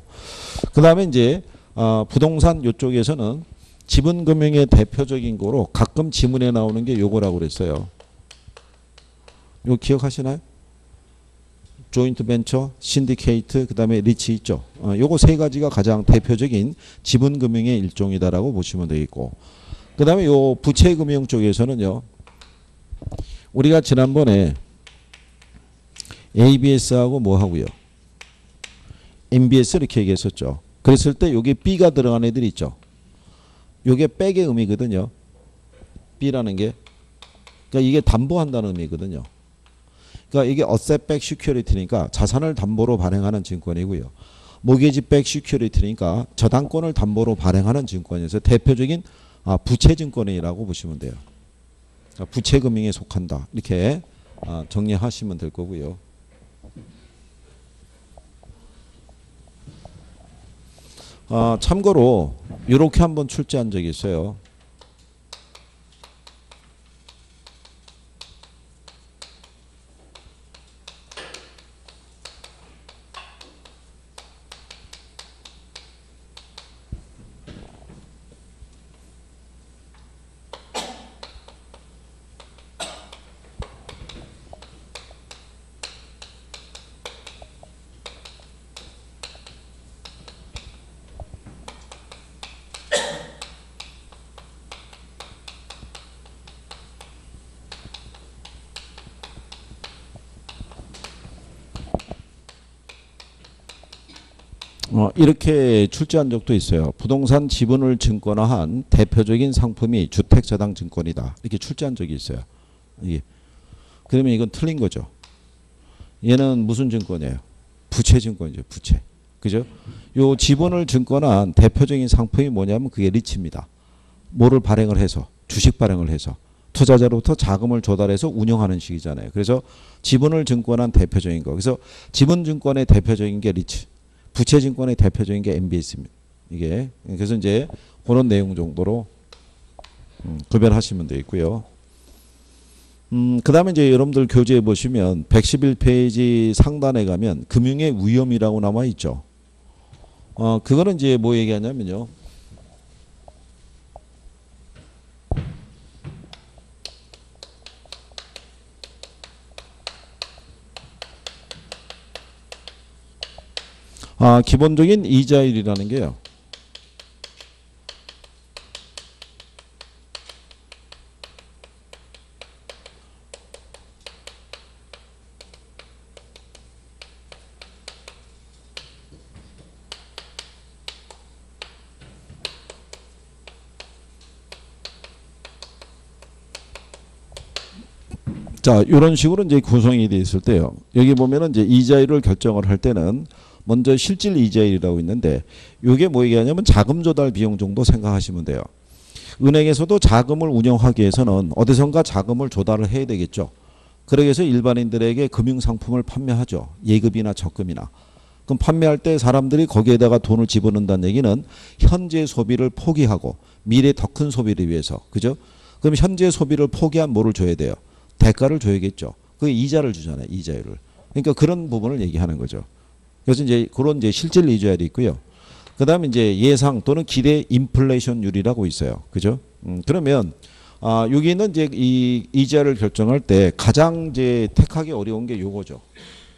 그 다음에 이제 부동산 이쪽에서는 지분금융의 대표적인 거로 가끔 지문에 나오는 게 요거라고 그랬어요. 이거 기억하시나요? 조인트 벤처, 신디케이트, 그 다음에 리치 있죠. 요거 세 가지가 가장 대표적인 지분금융의 일종이다라고 보시면 되겠고 그 다음에 요 부채금융 쪽에서는요. 우리가 지난번에 ABS하고 뭐 하고요. MBS 이렇게 얘기했었죠. 그랬을 때 여기 B가 들어간 애들이 있죠. 요게 백의 의미거든요. B라는 게. 그러니까 이게 담보한다는 의미거든요. 그러니까 이게 어셋백 시큐리티니까 자산을 담보로 발행하는 증권이고요. 모기지백 시큐리티니까 저당권을 담보로 발행하는 증권에서 대표적인 부채증권이라고 보시면 돼요. 그러니까 부채금융에 속한다. 이렇게 정리하시면 될 거고요. 참고로 이렇게 한번 출제한 적이 있어요. 이렇게 출제한 적도 있어요. 부동산 지분을 증권화한 대표적인 상품이 주택저당증권이다. 이렇게 출제한 적이 있어요. 이게. 그러면 이건 틀린 거죠. 얘는 무슨 증권이에요? 부채증권이죠. 부채. 그죠? 요 지분을 증권화한 대표적인 상품이 뭐냐면 그게 리츠입니다. 뭐를 발행을 해서 주식 발행을 해서 투자자로부터 자금을 조달해서 운영하는 식이잖아요. 그래서 지분을 증권한 대표적인 거. 그래서 지분증권의 대표적인 게 리츠. 부채증권의 대표적인 게 MBS입니다. 이게 그래서 이제 그런 내용 정도로 구별하시면 되겠고요. 그 다음에 이제 여러분들 교재에 보시면 111페이지 상단에 가면 금융의 위험이라고 남아 있죠. 그거는 이제 뭐 얘기하냐면요. 기본적인 이자율이라는 게요. 자, 이런 식으로 이제 구성이 되어 있을 때요. 여기 보면은 이제 이자율을 결정을 할 때는 먼저 실질 이자율이라고 있는데 이게 뭐 얘기하냐면 자금 조달 비용 정도 생각하시면 돼요. 은행에서도 자금을 운영하기 위해서는 어디선가 자금을 조달을 해야 되겠죠. 그러기 위해서 일반인들에게 금융상품을 판매하죠. 예금이나 적금이나. 그럼 판매할 때 사람들이 거기에다가 돈을 집어넣는다는 얘기는 현재 소비를 포기하고 미래 더 큰 소비를 위해서. 그죠? 그럼 현재 소비를 포기한 뭐를 줘야 돼요? 대가를 줘야겠죠. 그게 이자를 주잖아요. 이자율을. 그러니까 그런 부분을 얘기하는 거죠. 그래서 이제 그런 이제 실질 이자율이 있고요. 그다음에 이제 예상 또는 기대 인플레이션율이라고 있어요. 그죠? 그러면 여기는 이제 이 이자를 결정할 때 가장 이제 택하기 어려운 게 요거죠.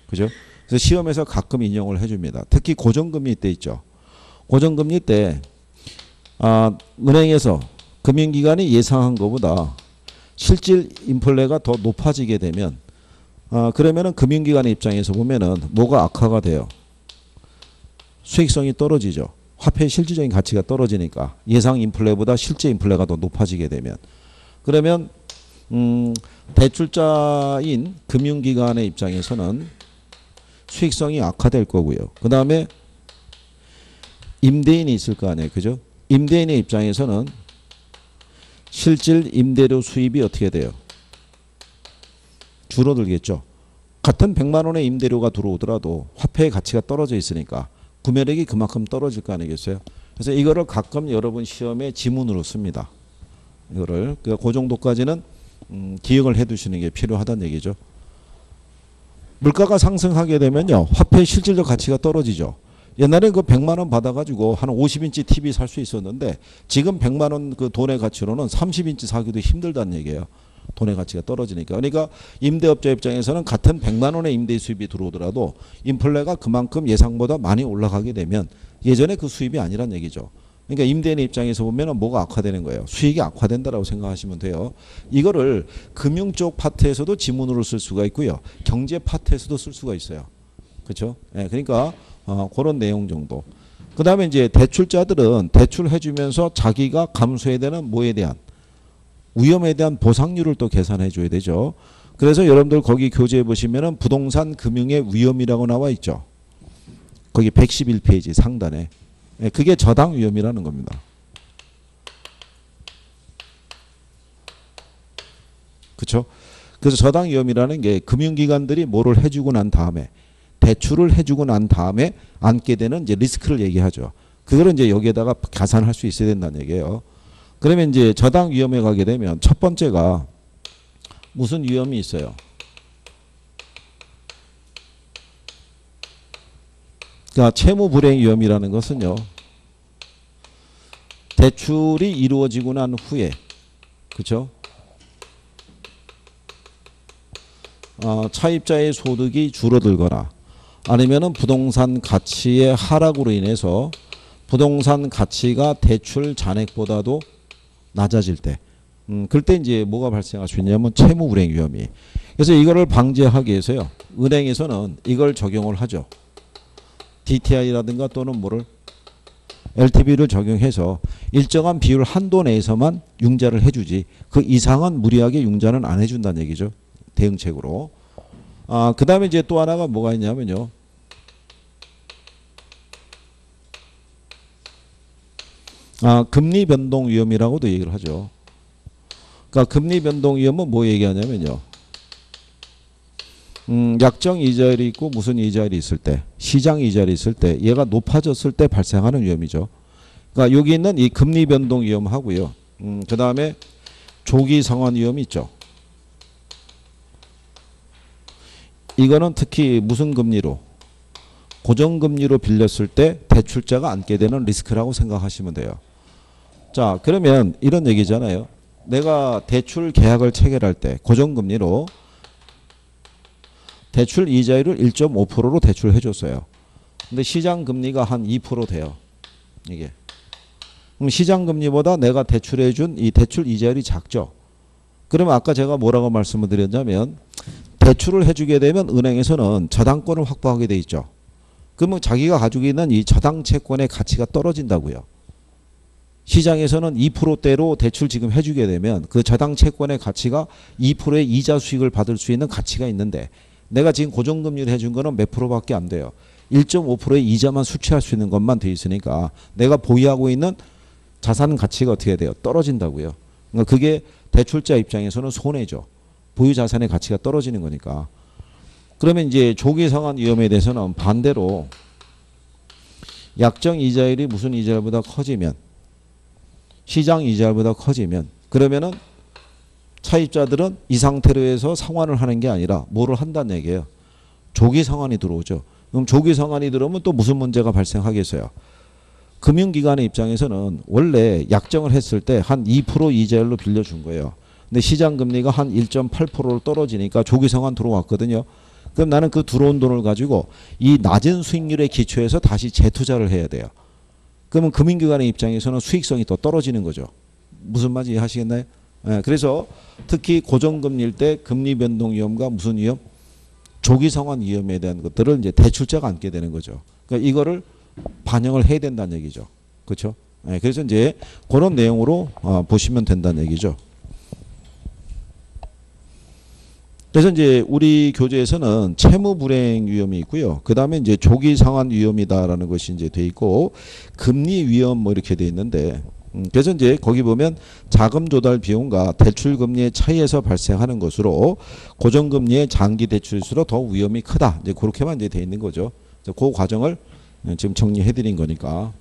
그죠? 그래서 시험에서 가끔 인용을 해줍니다. 특히 고정금리 때 있죠. 고정금리 때 은행에서 금융기관이 예상한 것보다 실질 인플레가 더 높아지게 되면 그러면은 금융기관의 입장에서 보면은 뭐가 악화가 돼요. 수익성이 떨어지죠. 화폐의 실질적인 가치가 떨어지니까 예상 인플레보다 실제 인플레가 더 높아지게 되면 그러면 대출자인 금융기관의 입장에서는 수익성이 악화될 거고요. 그 다음에 임대인이 있을 거 아니에요. 그죠? 임대인의 입장에서는 실질 임대료 수입이 어떻게 돼요? 줄어들겠죠. 같은 100만 원의 임대료가 들어오더라도 화폐의 가치가 떨어져 있으니까 구매력이 그만큼 떨어질 거 아니겠어요? 그래서 이거를 가끔 여러분 시험에 지문으로 씁니다. 이거를 그 정도까지는 기억을 해 두시는 게 필요하다는 얘기죠. 물가가 상승하게 되면요. 화폐의 실질적 가치가 떨어지죠. 옛날에 그 100만 원 받아가지고 한 50인치 TV 살 수 있었는데 지금 100만 원 그 돈의 가치로는 30인치 사기도 힘들다는 얘기예요. 돈의 가치가 떨어지니까. 그러니까 임대업자 입장에서는 같은 100만 원의 임대 수입이 들어오더라도 인플레가 그만큼 예상보다 많이 올라가게 되면 예전에 그 수입이 아니란 얘기죠. 그러니까 임대인의 입장에서 보면 뭐가 악화되는 거예요. 수익이 악화된다라고 생각하시면 돼요. 이거를 금융 쪽 파트에서도 지문으로 쓸 수가 있고요. 경제 파트에서도 쓸 수가 있어요. 그렇죠? 네, 그러니까 그런 내용 정도. 그 다음에 이제 대출자들은 대출해 주면서 자기가 감수해야 되는 뭐에 대한 위험에 대한 보상률을 또 계산해 줘야 되죠. 그래서 여러분들 거기 교재에 보시면은 부동산 금융의 위험이라고 나와 있죠. 거기 111페이지 상단에. 그게 저당 위험이라는 겁니다. 그렇죠? 그래서 저당 위험이라는 게 금융기관들이 뭐를 해주고 난 다음에 대출을 해주고 난 다음에 안게 되는 이제 리스크를 얘기하죠. 그거를 이제 여기에다가 가산할 수 있어야 된다는 얘기예요. 그러면 이제 저당 위험에 가게 되면 첫 번째가 무슨 위험이 있어요? 그러니까 채무 불이행 위험이라는 것은요. 대출이 이루어지고 난 후에 그렇죠? 차입자의 소득이 줄어들거나 아니면은 부동산 가치의 하락으로 인해서 부동산 가치가 대출 잔액보다도 낮아질 때 그때 이제 뭐가 발생할 수 있냐면 채무 불이행 위험이. 그래서 이거를 방지하기 위해서요. 은행에서는 이걸 적용을 하죠. DTI라든가 또는 뭐를 LTV를 적용해서 일정한 비율 한도 내에서만 융자를 해주지 그 이상은 무리하게 융자는 안 해준다는 얘기죠. 대응책으로. 그 다음에 이제 또 하나가 뭐가 있냐면요. 금리 변동 위험이라고도 얘기를 하죠. 그러니까 금리 변동 위험은 뭐 얘기하냐면요. 약정 이자율이 있고 무슨 이자율이 있을 때 시장 이자율이 있을 때 얘가 높아졌을 때 발생하는 위험이죠. 그러니까 여기 있는 이 금리 변동 위험하고요. 그 다음에 조기 상환 위험이 있죠. 이거는 특히 무슨 금리로 고정금리로 빌렸을 때 대출자가 안게 되는 리스크라고 생각하시면 돼요. 자, 그러면 이런 얘기잖아요. 내가 대출 계약을 체결할 때 고정금리로 대출 이자율을 1.5%로 대출해 줬어요. 근데 시장 금리가 한 2% 돼요. 이게. 그럼 시장 금리보다 내가 대출해 준 이 대출 이자율이 작죠. 그러면 아까 제가 뭐라고 말씀을 드렸냐면 대출을 해주게 되면 은행에서는 저당권을 확보하게 돼 있죠. 그러면 자기가 가지고 있는 이 저당 채권의 가치가 떨어진다고요. 시장에서는 2%대로 대출 지금 해주게 되면 그 저당 채권의 가치가 2%의 이자 수익을 받을 수 있는 가치가 있는데 내가 지금 고정금리를 해준 거는 몇 프로밖에 안 돼요. 1.5%의 이자만 수취할 수 있는 것만 돼 있으니까 내가 보유하고 있는 자산 가치가 어떻게 돼요? 떨어진다고요. 그러니까 그게 대출자 입장에서는 손해죠. 보유 자산의 가치가 떨어지는 거니까. 그러면 이제 조기 상환 위험에 대해서는 반대로 약정 이자율이 무슨 이자율보다 커지면, 시장 이자율보다 커지면, 그러면은 차입자들은 이 상태로 해서 상환을 하는 게 아니라 뭐를 한다는 얘기예요. 조기 상환이 들어오죠. 그럼 조기 상환이 들어오면 또 무슨 문제가 발생하겠어요? 금융기관의 입장에서는 원래 약정을 했을 때 한 2% 이자율로 빌려준 거예요. 근데 시장 금리가 한 1.8%로 떨어지니까 조기 상환 들어왔거든요. 그럼 나는 그 들어온 돈을 가지고 이 낮은 수익률에 기초해서 다시 재투자를 해야 돼요. 그러면 금융기관의 입장에서는 수익성이 더 떨어지는 거죠. 무슨 말인지 이해하시겠나요? 네, 그래서 특히 고정금리일 때 금리 변동 위험과 무슨 위험? 조기 상환 위험에 대한 것들을 이제 대출자가 안게 되는 거죠. 그러니까 이거를 반영을 해야 된다는 얘기죠. 그렇죠? 네, 그래서 이제 그런 내용으로 보시면 된다는 얘기죠. 그래서 이제 우리 교재에서는 채무 불이행 위험이 있고요. 그 다음에 이제 조기 상환 위험이다라는 것이 이제 돼 있고, 금리 위험 뭐 이렇게 돼 있는데, 그래서 이제 거기 보면 자금 조달 비용과 대출 금리의 차이에서 발생하는 것으로 고정금리의 장기 대출일수록 더 위험이 크다. 이제 그렇게만 이제 돼 있는 거죠. 그 과정을 지금 정리해 드린 거니까.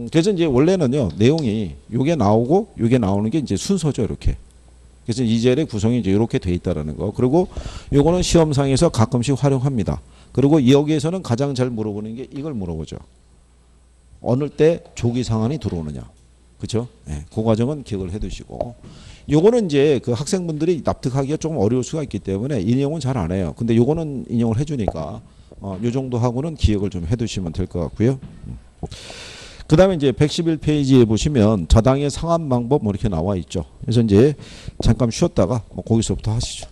그래서 이제 원래는요, 내용이 요게 나오고 요게 나오는 게 이제 순서죠, 이렇게. 그래서 이젤의 구성이 이제 이렇게 돼 있다라는 거. 그리고 요거는 시험상에서 가끔씩 활용합니다. 그리고 여기에서는 가장 잘 물어보는 게 이걸 물어보죠. 어느 때 조기 상환이 들어오느냐. 그렇죠? 네, 그 과정은 기억을 해 두시고. 요거는 이제 그 학생분들이 납득하기가 조금 어려울 수가 있기 때문에 인용은 잘 안 해요. 근데 요거는 인용을 해 주니까 요 정도 하고는 기억을 좀 해 두시면 될 것 같고요. 그 다음에 이제 111페이지에 보시면 자당의 상환 방법 뭐 이렇게 나와 있죠. 그래서 이제 잠깐 쉬었다가 뭐 거기서부터 하시죠.